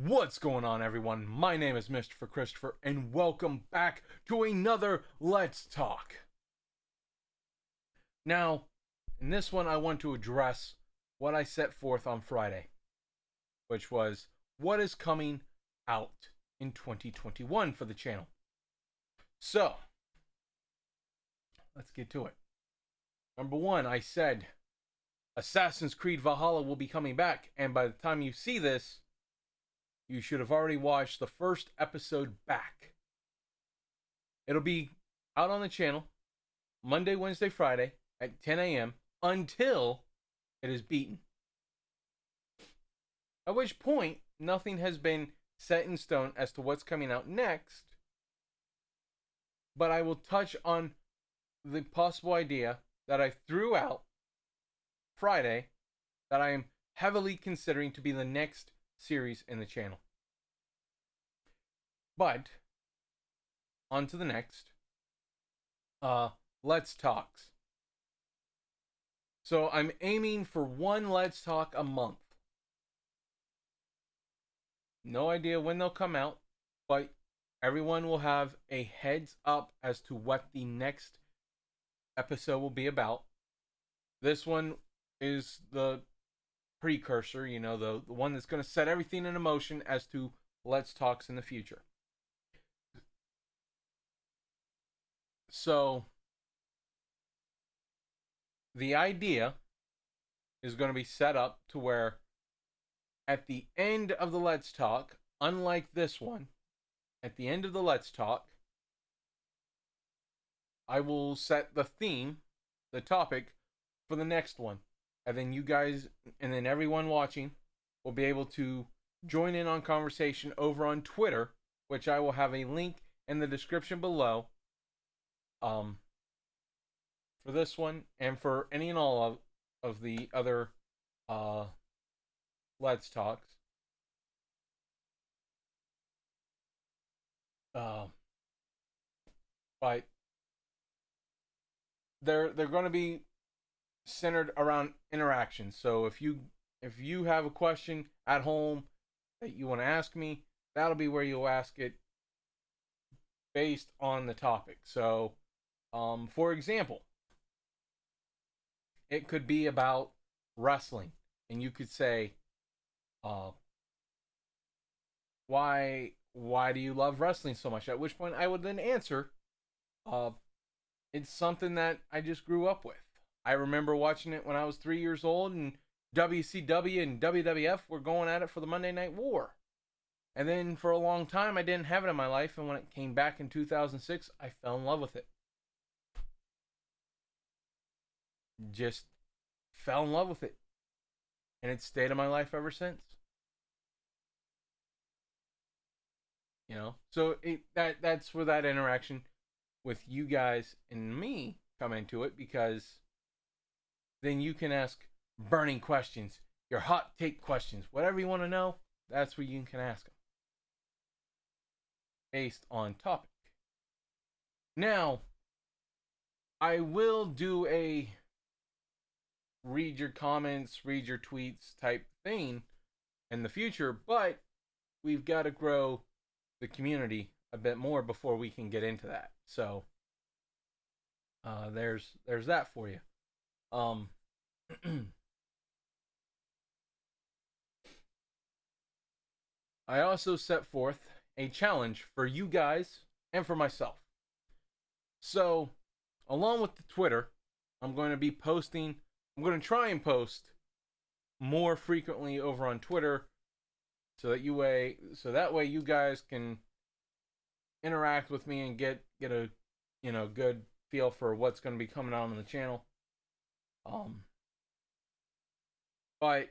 What's going on, everyone? My name is Mr. Christopher, and welcome back to another Let's Talk. Now, in this one, I want to address what I set forth on Friday, which was what is coming out in 2021 for the channel. So, let's get to it. Number one, I said Assassin's Creed Valhalla will be coming back, and by the time you see this, you should have already watched the first episode back. It'll be out on the channel Monday, Wednesday, Friday at 10 a.m. until it is beaten. At which point, nothing has been set in stone as to what's coming out next. But I will touch on the possible idea that I threw out Friday that I am heavily considering to be the next series in the channel. But on to the next. Let's Talks. So I'm aiming for one Let's Talk a month. No idea when they'll come out, but everyone will have a heads up as to what the next episode will be about. This one is the precursor, the one that's going to set everything in motion as to Let's Talks in the future. So, the idea is going to be set up to where at the end of the Let's Talk, unlike this one, at the end of the Let's Talk, I will set the theme, the topic, for the next one. And then you guys, and then everyone watching will be able to join in on conversation over on Twitter, which I will have a link in the description below for this one and for any and all of the other Let's Talks. But they're going to be centered around interaction. So if you have a question at home that you want to ask me, that'll be where you'll ask it based on the topic. So for example, it could be about wrestling, and you could say why do you love wrestling so much? At which point I would then answer it's something that I just grew up with. I remember watching it when I was 3 years old, and WCW and WWF were going at it for the Monday Night War. And then for a long time, I didn't have it in my life, and when it came back in 2006, I fell in love with it. Just fell in love with it. And it's stayed in my life ever since. So that's where that interaction with you guys and me come into it, because then you can ask burning questions, your hot take questions, whatever you want to know, that's where you can ask them. Based on topic. Now, I will do a read your comments, read your tweets type thing in the future, but we've got to grow the community a bit more before we can get into that. So, there's that for you. I also set forth a challenge for you guys and for myself. So, along with the Twitter, I'm going to try and post more frequently over on Twitter, so that way you guys can interact with me and get a good feel for what's going to be coming out on the channel. But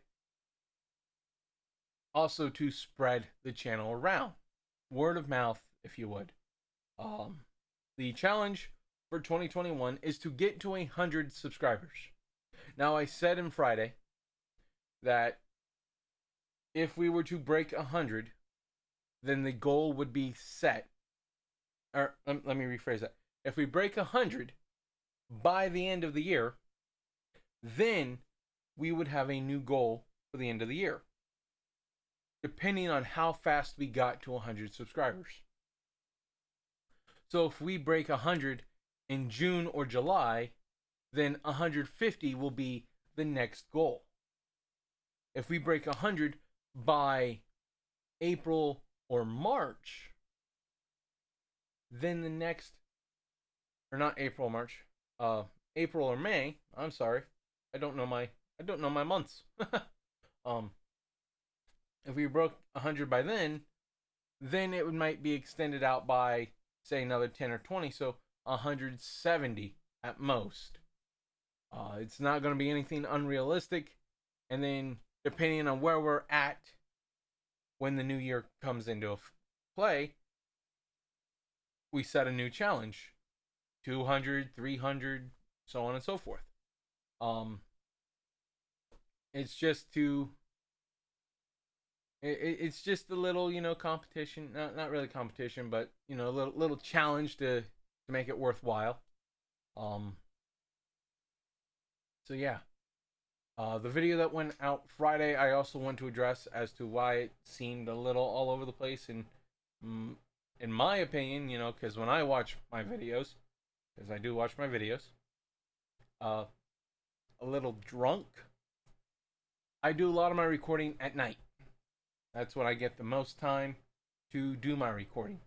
also to spread the channel around, word of mouth, if you would. The challenge for 2021 is to get to 100 subscribers. Now, I said on Friday that if we were to break 100, then the goal would be set. Or let me rephrase that. If we break 100 by the end of the year, then we would have a new goal for the end of the year. depending on how fast we got to 100 subscribers. So if we break 100 in June or July, then 150 will be the next goal. If we break 100 by April or March, then the next, or not April, March, April or May. I'm sorry, I don't know my months. If we broke 100 by then it might be extended out by, say, another 10 or 20, so 170 at most. It's not going to be anything unrealistic. And then, depending on where we're at when the new year comes into play, we set a new challenge. 200, 300, so on and so forth. It's just to... It's just a little, competition. Not really competition, but, a little challenge to make it worthwhile. So yeah. The video that went out Friday, I also want to address as to why it seemed a little all over the place. And in my opinion, because when I watch my videos, because I do watch my videos, a little drunk. I do a lot of my recording at night. That's when I get the most time to do my recordings.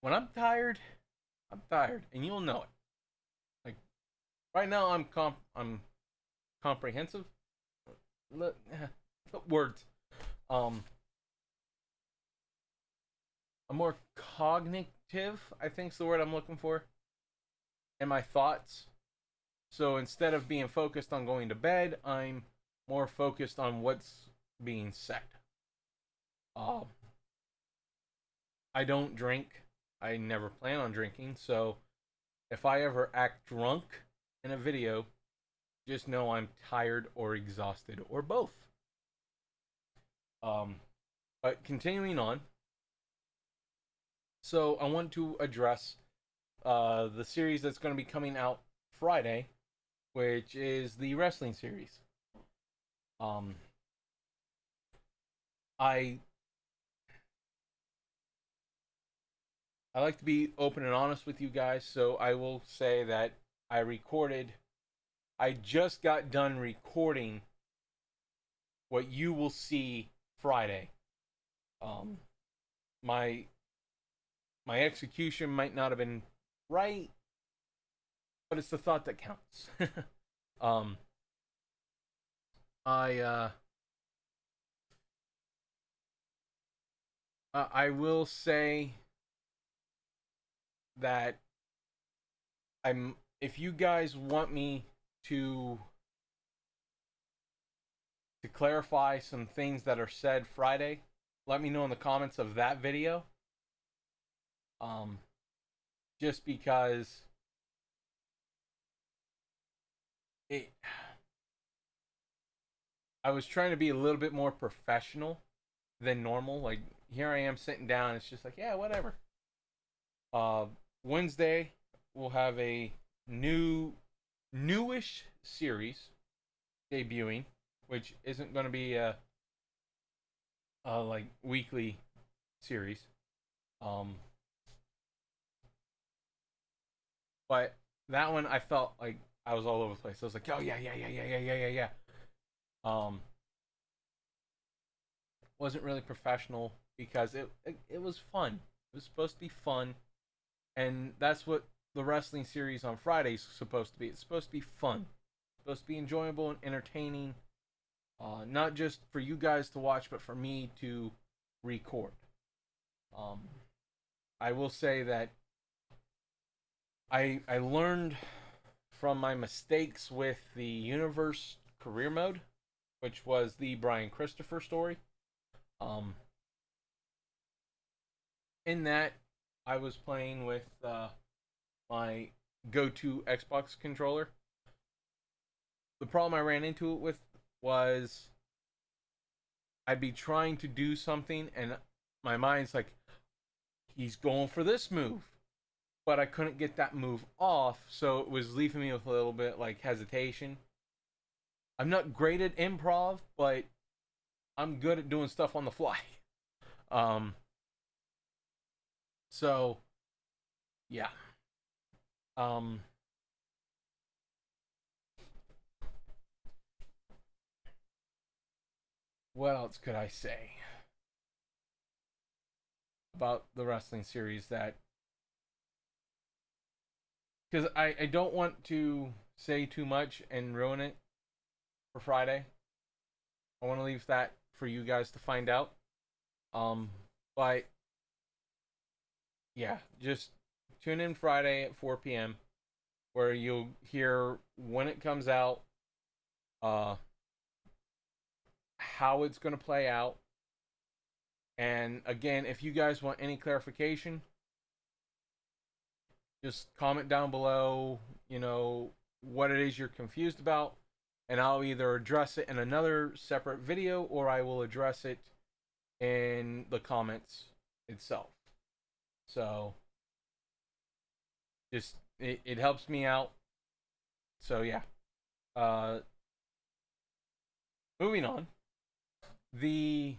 When I'm tired, and you'll know it. Like right now, I'm comprehensive. Words. I'm more cognitive, I think is the word I'm looking for, in my thoughts. So instead of being focused on going to bed, I'm more focused on what's being said. I don't drink. I never plan on drinking. So if I ever act drunk in a video, just know I'm tired or exhausted or both. But continuing on. So I want to address the series that's going to be coming out Friday, which is the wrestling series. I like to be open and honest with you guys, so I will say that I just got done recording what you will see Friday. My execution might not have been right, but it's the thought that counts. I will say that if you guys want me to clarify some things that are said Friday, let me know in the comments of that video. Just because I was trying to be a little bit more professional than normal. Like, here I am sitting down, it's just like, yeah, whatever. Wednesday we'll have a newish series debuting, which isn't going to be a like weekly series. But that one I felt like I was all over the place. I was like, oh yeah. Wasn't really professional because it was fun. It was supposed to be fun, and that's what the wrestling series on Friday is supposed to be. It's supposed to be fun. It's supposed to be enjoyable and entertaining. Not just for you guys to watch, but for me to record. I will say that I learned from my mistakes with the Universe Career Mode, which was the Brian Christopher story. In that, I was playing with my go-to Xbox controller. The problem I ran into it with was I'd be trying to do something and my mind's like, he's going for this move. but I couldn't get that move off, so it was leaving me with a little bit like hesitation. I'm not great at improv, but I'm good at doing stuff on the fly. Um, so yeah. Um, what else could I say about the wrestling series that because I don't want to say too much and ruin it for Friday. I want to leave that for you guys to find out. But yeah, just tune in Friday at 4 p.m. where you'll hear when it comes out, uh, how it's going to play out. And again, if you guys want any clarification, just comment down below, what it is you're confused about, and I'll either address it in another separate video or I will address it in the comments itself. So, just, it helps me out. So, yeah. Moving on. The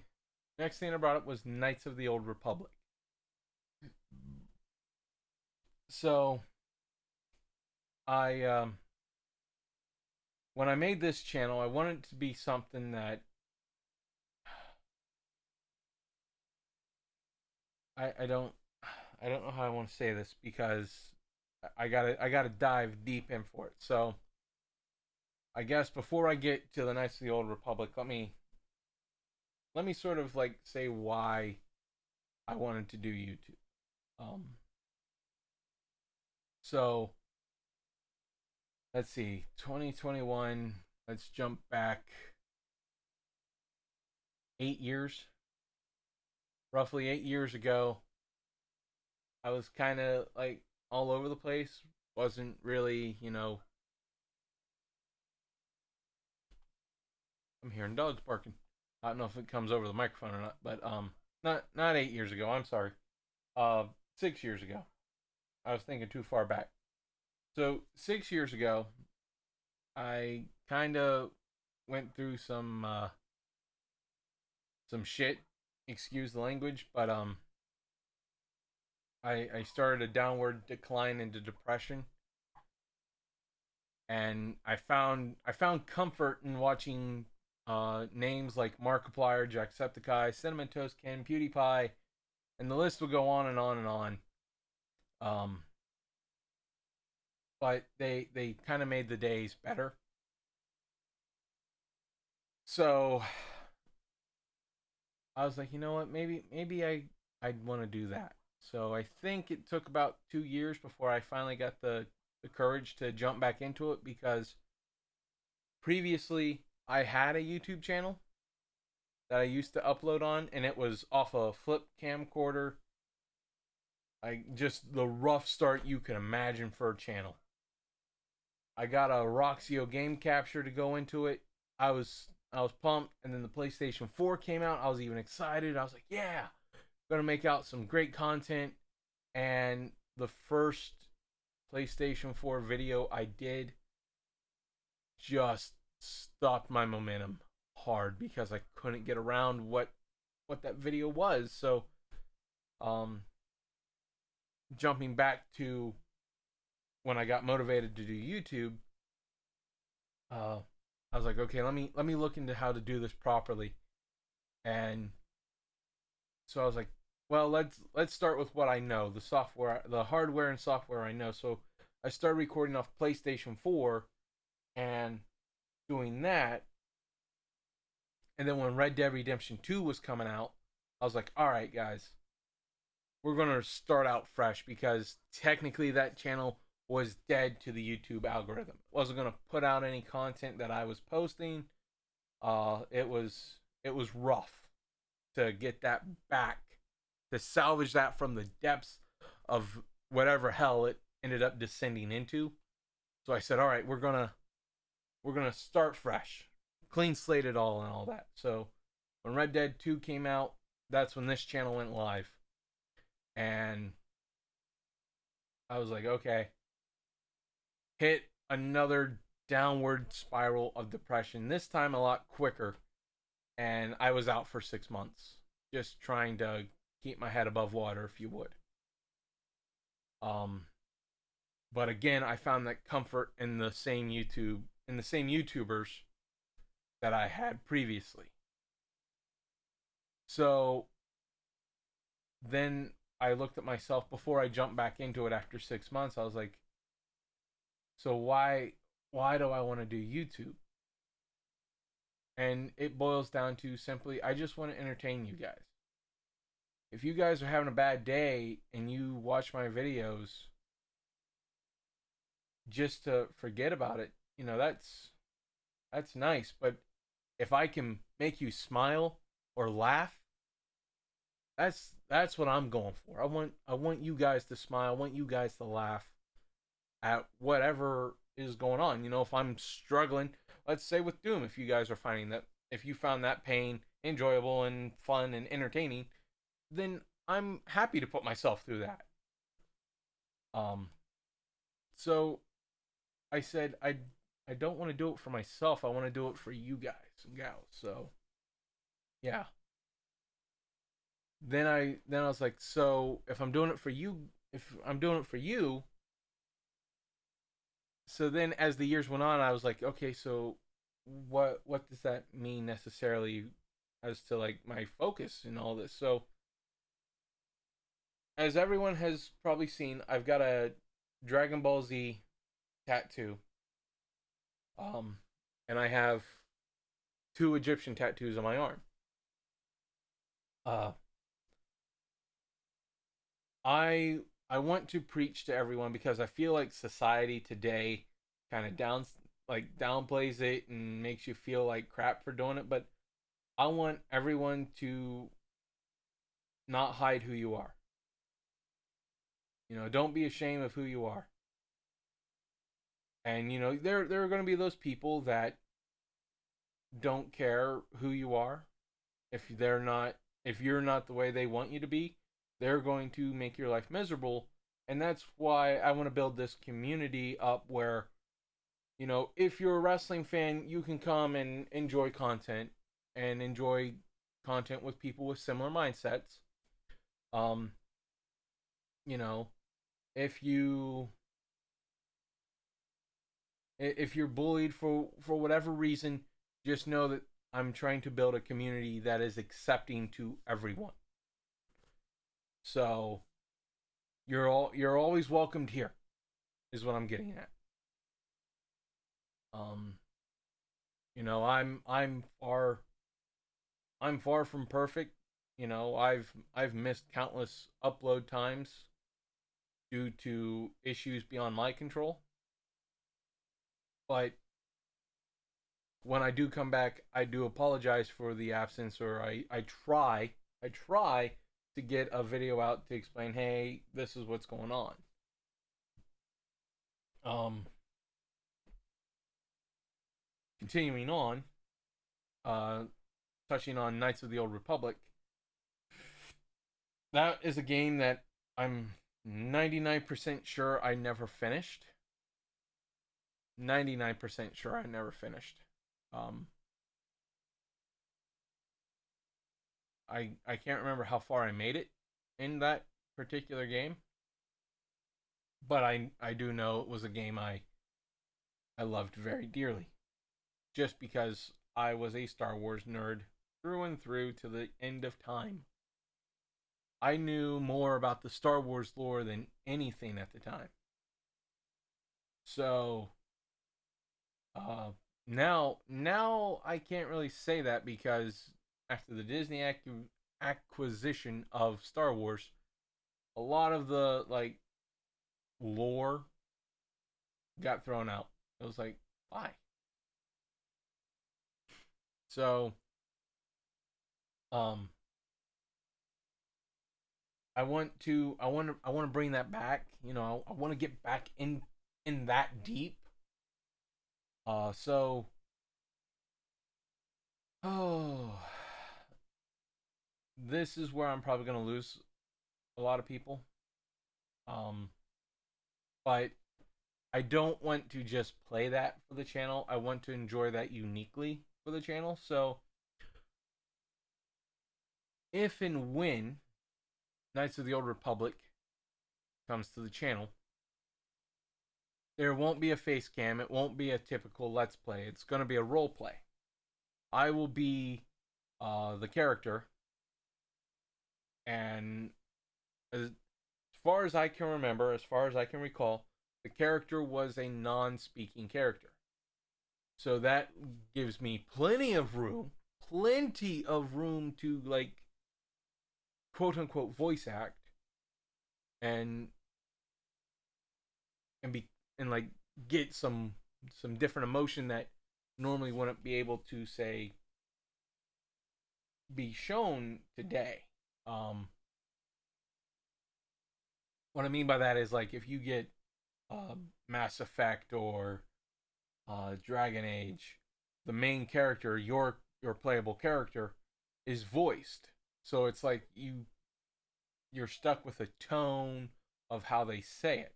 next thing I brought up was Knights of the Old Republic. So, when I made this channel, I wanted it to be something that I don't know how I want to say this because I gotta dive deep in for it. So I guess before I get to the Knights of the Old Republic, let me sort of like say why I wanted to do YouTube. So let's see, 2021. Let's jump back 8 years. Roughly 8 years ago, I was kind of like all over the place. Wasn't really, I'm hearing dogs barking. I don't know if it comes over the microphone or not, but not 8 years ago. I'm sorry. 6 years ago. I was thinking too far back. So 6 years ago, I kind of went through some shit. Excuse the language, but I started a downward decline into depression, and I found comfort in watching names like Markiplier, Jacksepticeye, Cinnamon Toast Ken, PewDiePie, and the list would go on and on and on. But they kind of made the days better. So I was like, you know what, maybe I'd want to do that. So I think it took about 2 years before I finally got the courage to jump back into it, because previously I had a YouTube channel that I used to upload on, and it was off a flip camcorder. Just the rough start you can imagine for a channel. I got a Roxio game capture to go into it. I was pumped, and then the PlayStation 4 came out. I was even excited. I was like, yeah, gonna make out some great content. And the first PlayStation 4 video I did just stopped my momentum hard because I couldn't get around what that video was. So jumping back to when I got motivated to do YouTube, I was like, okay, let me look into how to do this properly. And so I was like, well, let's start with what I know, the hardware and software I know. So I started recording off PlayStation 4 and doing that. And then when Red Dead Redemption 2 was coming out, I was like, all right, guys, we're going to start out fresh, because technically that channel was dead to the YouTube algorithm. It wasn't going to put out any content that I was posting. It was rough to get that back, to salvage that from the depths of whatever hell it ended up descending into. So I said, all right, we're gonna start fresh, clean slate it all and all that. So when Red Dead 2 came out, that's when this channel went live. And I was like, okay, hit another downward spiral of depression. This time a lot quicker, and I was out for 6 months, just trying to keep my head above water, if you would. Um, but again, I found that comfort in the same YouTubers that I had previously. So then I looked at myself before I jumped back into it after 6 months. I was like, so why do I want to do YouTube? And it boils down to simply, I just want to entertain you guys. If you guys are having a bad day and you watch my videos just to forget about it, that's nice. But if I can make you smile or laugh, that's what I'm going for. I want you guys to smile. I want you guys to laugh at whatever is going on. If I'm struggling, let's say with Doom, if you found that pain enjoyable and fun and entertaining, then I'm happy to put myself through that. Um, so I said I don't want to do it for myself. I want to do it for you guys and gals. So yeah. Then I was like, so if I'm doing it for you, so then as the years went on, I was like, okay, so what does that mean necessarily as to like my focus and all this? So as everyone has probably seen, I've got a Dragon Ball Z tattoo. Um and I have two Egyptian tattoos on my arm. Uh I I want to preach to everyone because I feel like society today kind of downplays it and makes you feel like crap for doing it, but I want everyone to not hide who you are. Don't be ashamed of who you are. And there are going to be those people that don't care who you are. If you're not the way they want you to be, they're going to make your life miserable. And that's why I want to build this community up where, if you're a wrestling fan, you can come and enjoy content with people with similar mindsets. Um, you know, if you if you're bullied for whatever reason, just know that I'm trying to build a community that is accepting to everyone. So you're always welcomed here, is what I'm getting at. Um, I'm far from perfect. I've missed countless upload times due to issues beyond my control. But when I do come back, I do apologize for the absence, or I try to get a video out to explain, hey, this is what's going on. Um, Continuing on, uh, touching on Knights of the Old Republic. That is a game that I'm 99% sure I never finished. 99% sure I never finished. Um, I can't remember how far I made it in that particular game, but I do know it was a game I loved very dearly, just because I was a Star Wars nerd through and through to the end of time. I knew more about the Star Wars lore than anything at the time. So now I can't really say that because after the Disney acquisition of Star Wars, a lot of the like lore got thrown out. It was like, why? So um I want to bring that back. I want to get back in that deep. So oh, this is where I'm probably gonna lose a lot of people. Um, but I don't want to just play that for the channel. I want to enjoy that uniquely for the channel. So if and when Knights of the Old Republic comes to the channel, there won't be a face cam. It won't be a typical Let's Play. It's going to be a role play. I will be the character, and as far as I can remember, as far as I can recall, the character was a non-speaking character. So that gives me plenty of room to, like, quote unquote voice act and be and like get some different emotion that normally wouldn't be able to, say, be shown today. What I mean by that is, like, if you get Mass Effect or Dragon Age, the main character, your playable character, is voiced. So it's like you're stuck with a tone of how they say it.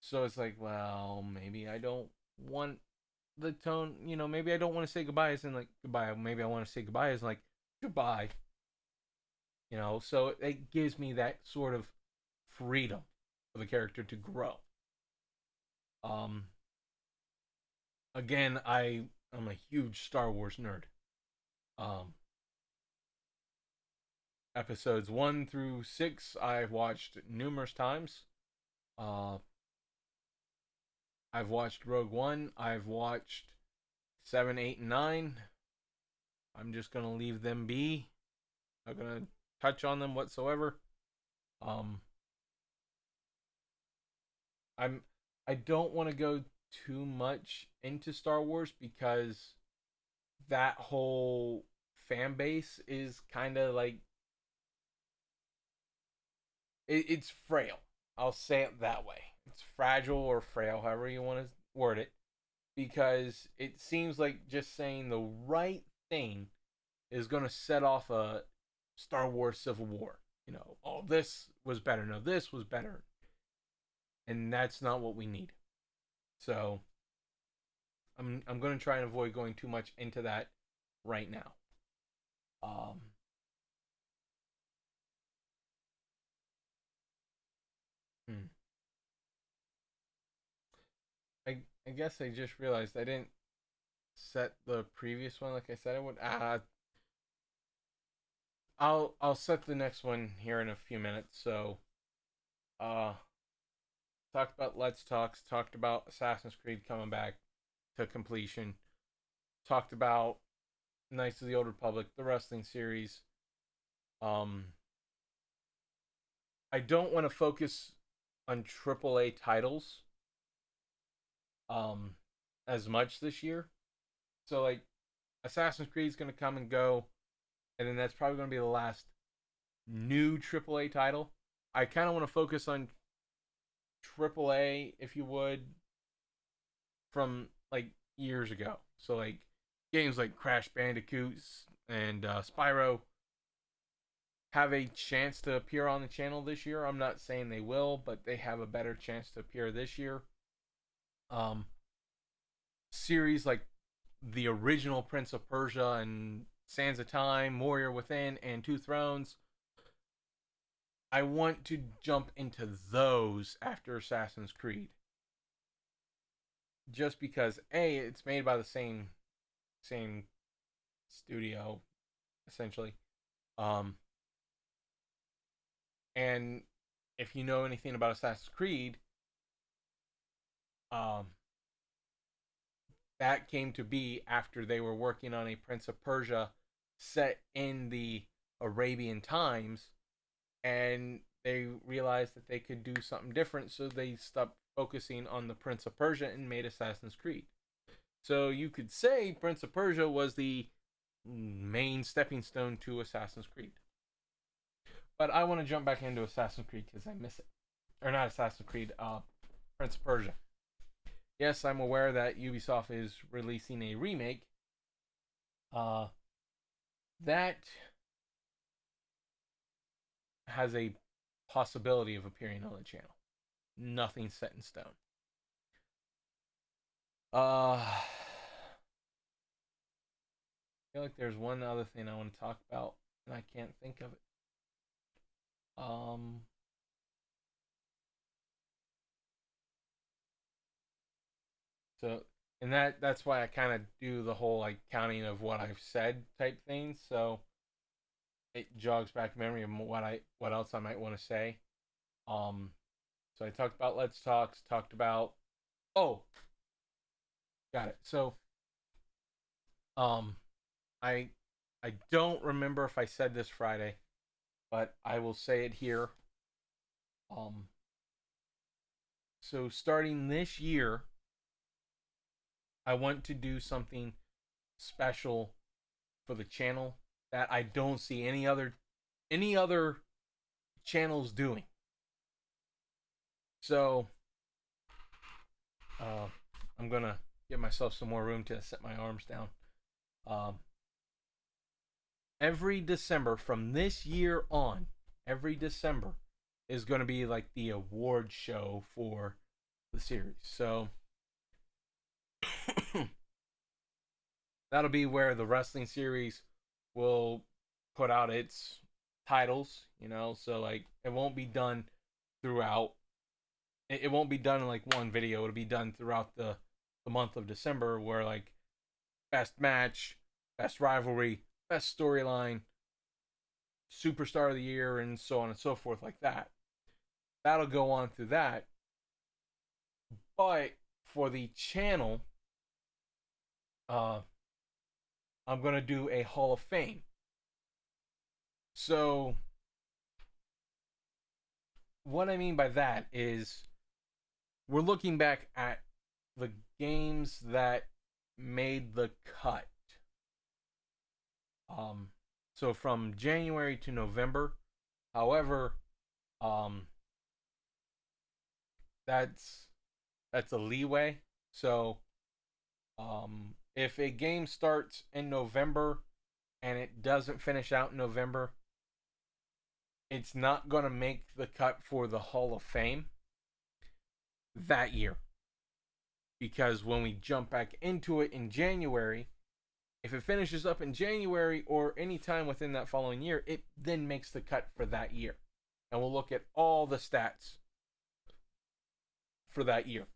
So it's like, well, maybe I don't want the tone, maybe I don't want to say goodbye as in, like, goodbye. Maybe I want to say goodbye as in, like, goodbye. So it gives me that sort of freedom for the character to grow. Again, I'm a huge Star Wars nerd. Episodes 1 through 6 I've watched numerous times. I've watched Rogue One. I've watched 7, 8, and 9. I'm just gonna leave them be. Not gonna touch on them whatsoever. I don't want to go too much into Star Wars because that whole fan base is kind of like it's frail. I'll say it that way. It's fragile or frail, however you want to word it, because it seems like just saying the right thing is going to set off a Star Wars civil war. Oh, this was better. No, this was better. And that's not what we need. So I'm going to try and avoid going too much into that right now. I guess I just realized I didn't set the previous one like I said I would. I'll set the next one here in a few minutes. So talked about Let's Talks, talked about Assassin's Creed coming back to completion, talked about Knights of the Old Republic, the wrestling series. I don't want to focus on AAA titles as much this year. So, like, Assassin's Creed is going to come and go, and then that's probably going to be the last new AAA title. I kind of want to focus on AAA, if you would, from, like, years ago. So, like, games like Crash Bandicoot and Spyro have a chance to appear on the channel this year. I'm not saying they will, but they have a better chance to appear this year. Series like the original Prince of Persia and Sands of Time, Warrior Within, and Two Thrones. I want to jump into those after Assassin's Creed. Just because, A, it's made by the same studio, essentially. And if you know anything about Assassin's Creed, that came to be after they were working on a Prince of Persia set in the Arabian times, and they realized that they could do something different, so they stopped focusing on the Prince of Persia and made Assassin's Creed. So you could say Prince of Persia was the main stepping stone to Assassin's Creed. But I want to jump back into Assassin's Creed because I miss it. Or not Assassin's Creed, Prince of Persia. Yes, I'm aware that Ubisoft is releasing a remake. That has a possibility of appearing on the channel. Nothing set in stone. I feel like there's one other thing I want to talk about, and I can't think of it. Um, so, and that's why I kind of do the whole like counting of what I've said type thing. So it jogs back memory of what else I might want to say. Um, so I talked about Let's Talks. Talked about oh, got it. So um, I I don't remember if I said this Friday, but I will say it here. Um, so starting this year, I want to do something special for the channel that I don't see any other channels doing. So I'm gonna give myself some more room to set my arms down. Um, every December from this year on, every December is going to be like the award show for the series. So that'll be where the wrestling series will put out its titles, so like it won't be done throughout. It won't be done in like one video. It'll be done throughout the month of December, where like best match, best rivalry, best storyline, superstar of the year, and so on and so forth, like that. That'll go on through that. But for the channel, I'm gonna do a Hall of Fame. So what I mean by that is we're looking back at the games that made the cut. So from January to November. However, that's a leeway. So, if a game starts in November and it doesn't finish out in November, it's not going to make the cut for the Hall of Fame that year. Because when we jump back into it in January, if it finishes up in January or any time within that following year, it then makes the cut for that year. And we'll look at all the stats for that year.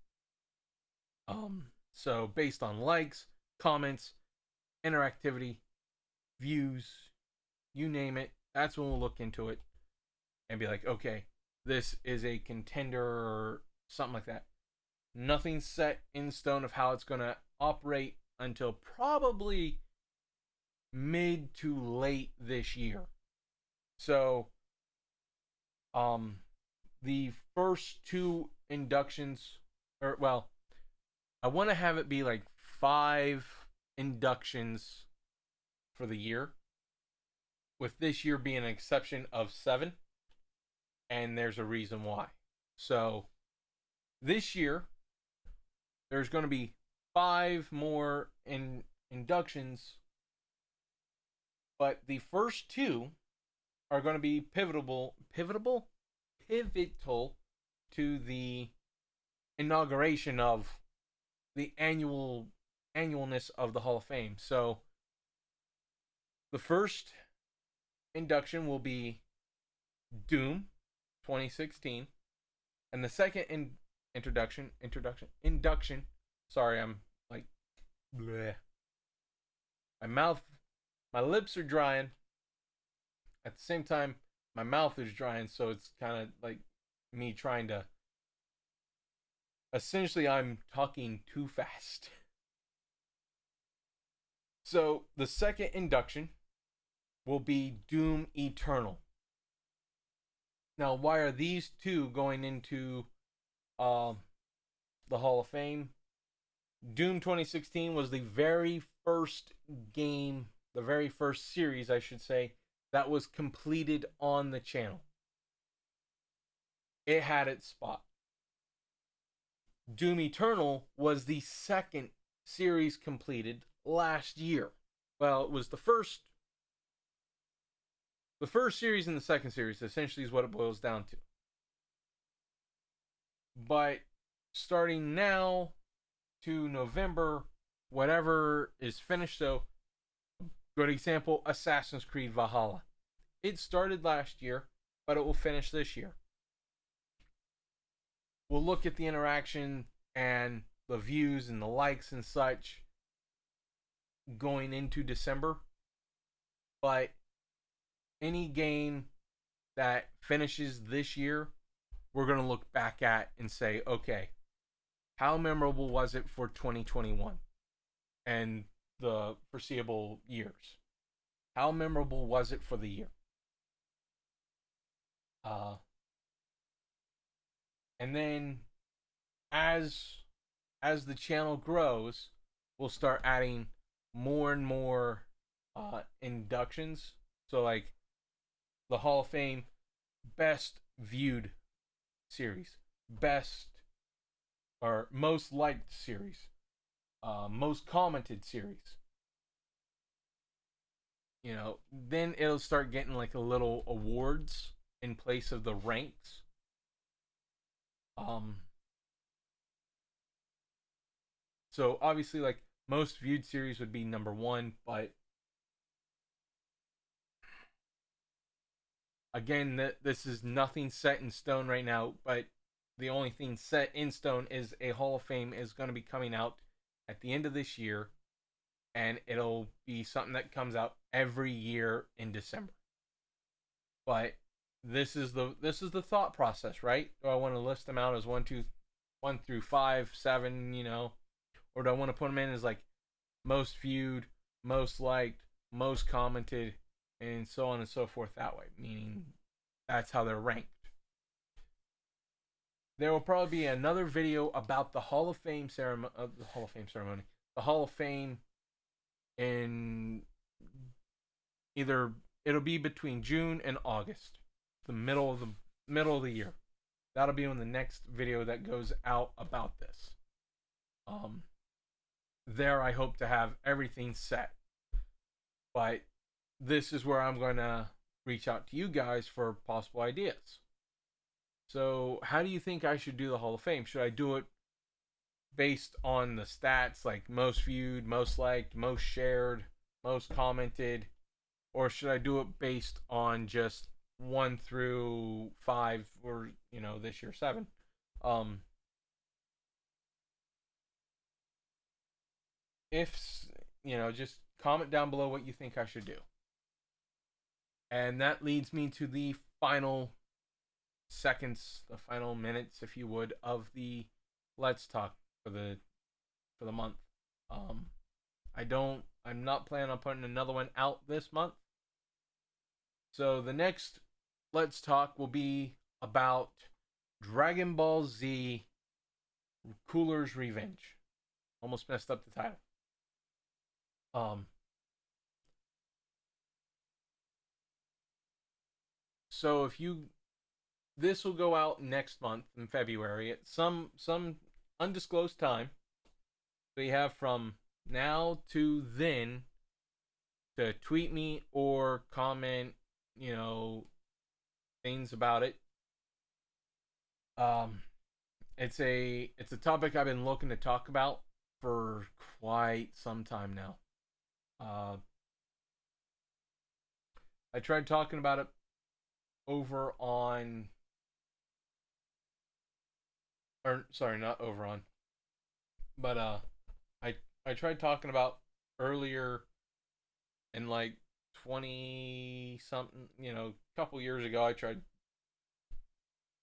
So based on likes, comments, interactivity, views, you name it, that's when we'll look into it and be like, okay, this is a contender or something like that. Nothing set in stone of how it's going to operate until probably mid to late this year. So, the first two inductions, I want to have it be like 5 inductions for the year, with this year being an exception of 7, and there's a reason why. So, this year, there's going to be 5 more inductions, but the first 2 are going to be pivotal to the inauguration of the annualness of the Hall of Fame. So the first induction will be Doom 2016, and the second induction. Sorry, I'm like bleh. My lips are drying. At the same time, my mouth is drying, so it's kind of like me trying to. Essentially, I'm talking too fast. So, the second induction will be Doom Eternal. Now, why are these 2 going into the Hall of Fame? Doom 2016 was the very first game, the very first series, I should say, that was completed on the channel. It had its spot. Doom Eternal was the second series completed last year. Well, it was the first series and the second series, essentially, is what it boils down to. But starting now to November, whatever is finished. So, good example, Assassin's Creed Valhalla. It started last year, but it will finish this year. We'll look at the interaction and the views and the likes and such going into December. But any game that finishes this year, we're going to look back at and say, okay, how memorable was it for 2021 and the foreseeable years? How memorable was it for the year? And then as the channel grows, we'll start adding more and more inductions. So like the Hall of Fame best viewed series, best or most liked series, most commented series. You know, then it'll start getting like a little awards in place of the ranks. Um, so obviously, like most viewed series would be number one, but again, this is nothing set in stone right now. But the only thing set in stone is a Hall of Fame is going to be coming out at the end of this year, and it'll be something that comes out every year in December. But this is the thought process, right? Do I want to list them out as 1 through 5, 7, or do I want to put them in as like most viewed, most liked, most commented, and so on and so forth that way? Meaning that's how they're ranked. There will probably be another video about the Hall of Fame ceremony, the Hall of Fame in either it'll be between June and August, the middle of the year. That'll be on the next video that goes out about this. There I hope to have everything set. But this is where I'm going to reach out to you guys for possible ideas. So, how do you think I should do the Hall of Fame? Should I do it based on the stats, like most viewed, most liked, most shared, most commented, or should I do it based on just 1 through 5, or this year 7? If just comment down below what you think I should do. And that leads me to the final seconds, the final minutes, if you would, of the Let's Talk for the month. I'm not planning on putting another one out this month. So the next Let's Talk will be about Dragon Ball Z Cooler's Revenge. Almost messed up the title. So this will go out next month in February at some undisclosed time. So you have from now to then to tweet me or comment, things about it. It's a topic I've been looking to talk about for quite some time now. I tried talking about it over on, or sorry, not over on, but I tried talking about earlier in like 20 something, a couple years ago. I tried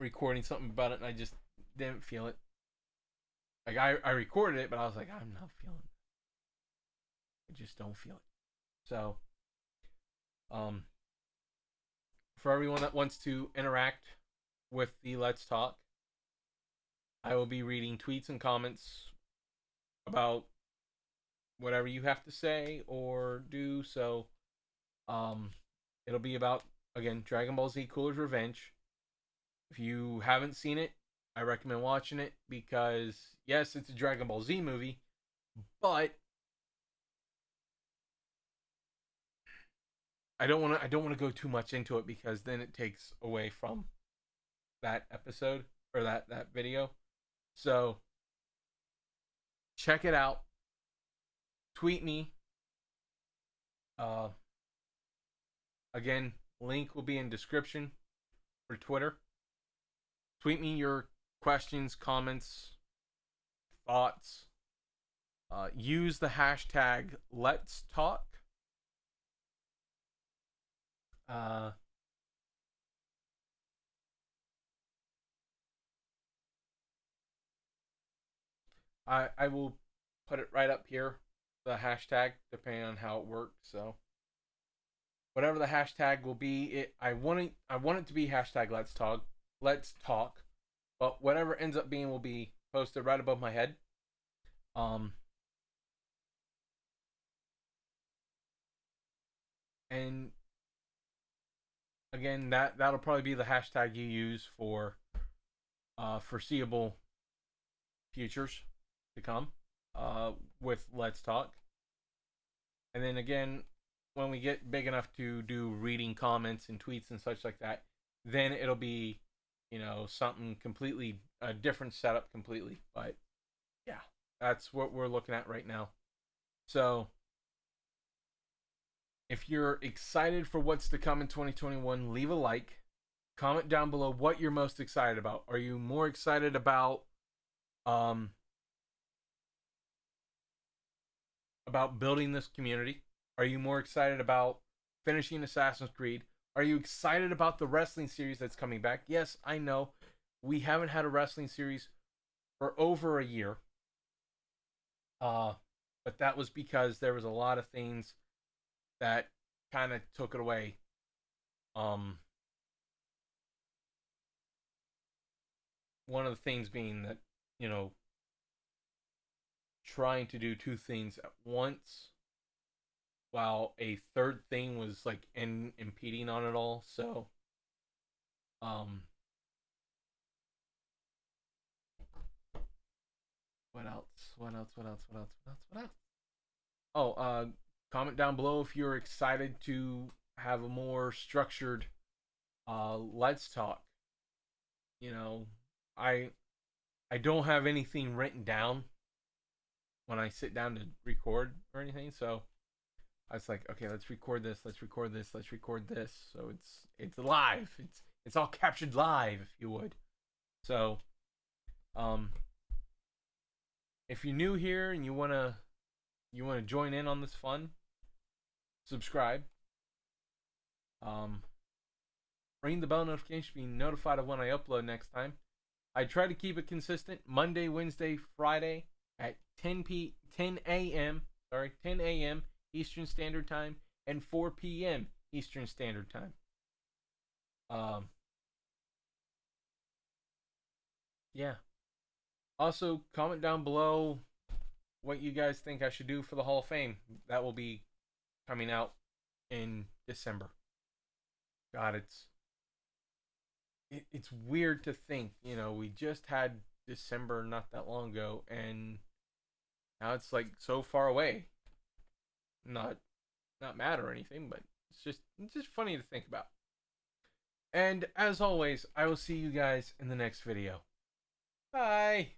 recording something about it and I just didn't feel it. Like I recorded it, but I was like, I'm not feeling it. I just don't feel it. So, for everyone that wants to interact with the Let's Talk, I will be reading tweets and comments about whatever you have to say or do. So, it'll be about, again, Dragon Ball Z Cooler's Revenge. If you haven't seen it, I recommend watching it because, yes, it's a Dragon Ball Z movie, but I don't want to go too much into it because then it takes away from that episode. or that video. So check it out. Tweet me. Uh, Again, link will be in description for Twitter. Tweet me your questions, comments, thoughts. Use the hashtag Let's Talk. I will put it right up here, the hashtag, depending on how it works. So whatever the hashtag will be, I want it to be hashtag Let's Talk, but whatever ends up being will be posted right above my head. And again, that'll probably be the hashtag you use for foreseeable futures to come with Let's Talk. And then again, when we get big enough to do reading comments and tweets and such like that, then it'll be, something completely a different setup completely. But yeah, that's what we're looking at right now. So if you're excited for what's to come in 2021, leave a like. Comment down below what you're most excited about. Are you more excited about building this community? Are you more excited about finishing Assassin's Creed? Are you excited about the wrestling series that's coming back? Yes, I know we haven't had a wrestling series for over a year. But that was because there was a lot of things that kind of took it away. One of the things being that, trying to do two things at once while a third thing was like impeding on it all. So what else? Oh, comment down below if you're excited to have a more structured Let's Talk. I don't have anything written down when I sit down to record or anything, so I was like, okay, let's record this. So it's live. It's all captured live, if you would. So if you're new here and you wanna join in on this fun, subscribe. Ring the bell notification to be notified of when I upload next time. I try to keep it consistent Monday, Wednesday, Friday at 10 a.m. Eastern Standard Time and 4 p.m. Eastern Standard Time. Yeah. Also, comment down below what you guys think I should do for the Hall of Fame. That will be coming out in December. God, it's weird to think, we just had December not that long ago, and now it's like so far away. Not mad or anything, but it's just funny to think about. And as always, I will see you guys in the next video. Bye.